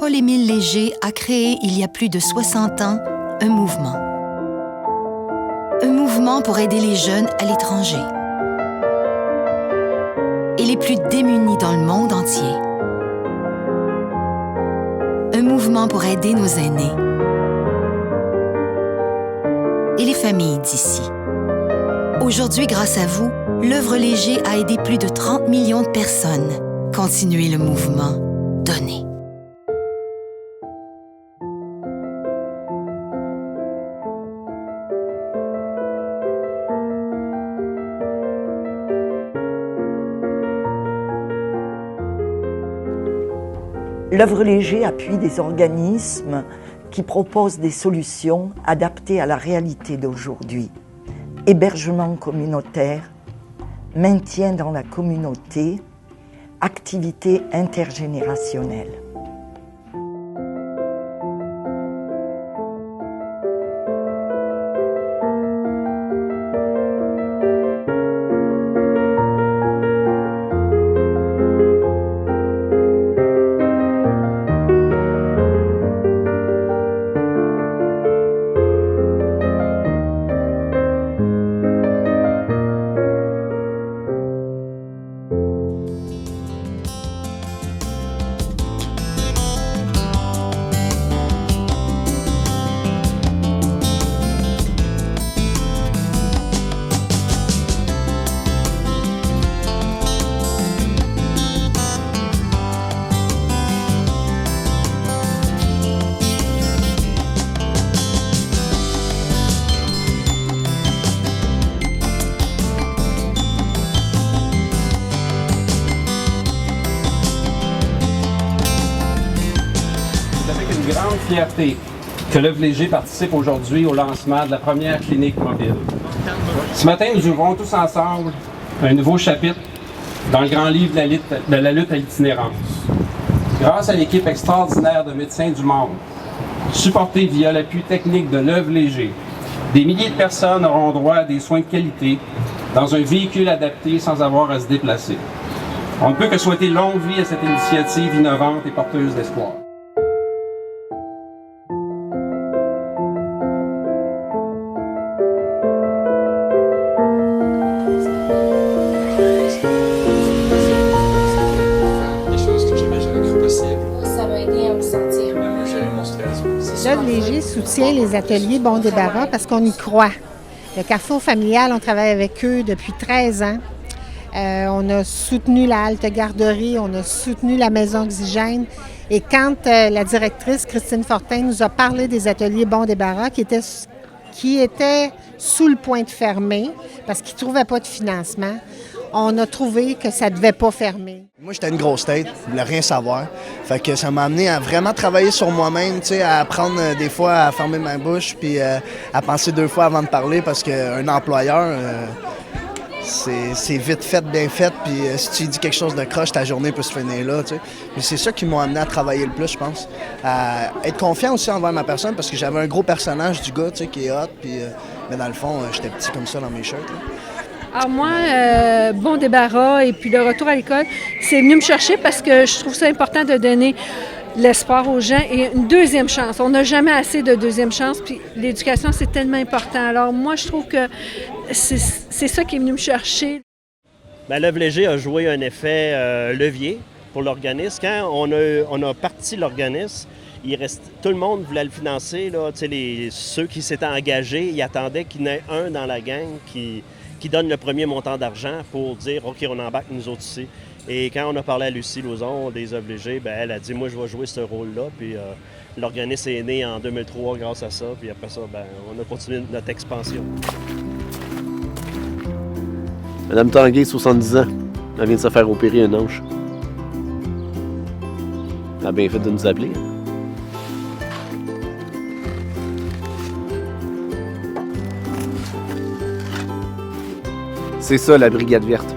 Paul-Émile Léger a créé il y a plus de 60 ans un mouvement. Un mouvement pour aider les jeunes à l'étranger et les plus démunis dans le monde entier. Un mouvement pour aider nos aînés et les familles d'ici. Aujourd'hui, grâce à vous, l'œuvre Léger a aidé plus de 30 millions de personnes. Continuez le mouvement. Donnez. L'œuvre Léger appuie des organismes qui proposent des solutions adaptées à la réalité d'aujourd'hui. Hébergement communautaire, maintien dans la communauté, activités intergénérationnelles. Grande fierté que l'œuvre Léger participe aujourd'hui au lancement de la première clinique mobile. Ce matin, nous ouvrons tous ensemble un nouveau chapitre dans le grand livre de la lutte à l'itinérance. Grâce à l'équipe extraordinaire de médecins du monde, supportée via l'appui technique de l'œuvre Léger, des milliers de personnes auront droit à des soins de qualité dans un véhicule adapté sans avoir à se déplacer. On ne peut que souhaiter longue vie à cette initiative innovante et porteuse d'espoir. L'œuvre Léger soutient les ateliers Bon Débarras parce qu'on y croit. Le Carrefour familial, on travaille avec eux depuis 13 ans. On a soutenu la halte garderie, on a soutenu la maison Oxygène. Et quand la directrice Christine Fortin nous a parlé des ateliers Bon Débarras qui étaient sous le point de fermer parce qu'ils ne trouvaient pas de financement, on a trouvé que ça ne devait pas fermer. Moi, j'étais une grosse tête, je voulais rien savoir. Fait que ça m'a amené à vraiment travailler sur moi-même, tu sais, à apprendre des fois à fermer ma bouche puis à penser 2 fois avant de parler parce qu'un employeur, c'est vite fait, bien fait, puis si tu dis quelque chose de croche, ta journée peut se finir là, tu sais. Mais c'est ça qui m'a amené à travailler le plus, je pense. À être confiant aussi envers ma personne parce que j'avais un gros personnage du gars, tu sais, qui est hot, puis mais dans le fond, j'étais petit comme ça dans mes shirts, là. Alors moi, Bon Débarras et puis le retour à l'école, c'est venu me chercher parce que je trouve ça important de donner l'espoir aux gens et une deuxième chance. On n'a jamais assez de deuxième chance, puis l'éducation, c'est tellement important. Alors moi, je trouve que c'est ça qui est venu me chercher. L'œuvre Léger a joué un effet levier pour l'organisme. Quand on a parti l'organisme, tout le monde voulait le financer. Là, ceux qui s'étaient engagés, ils attendaient qu'il y en ait un dans la gang qui donne le premier montant d'argent pour dire « OK, on embarque nous autres ici ». Et quand on a parlé à Lucie Lauzon des œuvres Léger, elle a dit « Moi, je vais jouer ce rôle-là ». Puis l'organisme est né en 2003 grâce à ça. Puis après ça, on a continué notre expansion. Madame Tanguay, 70 ans. Elle vient de se faire opérer un hanche. Elle a bien fait de nous appeler. C'est ça, la Brigade verte.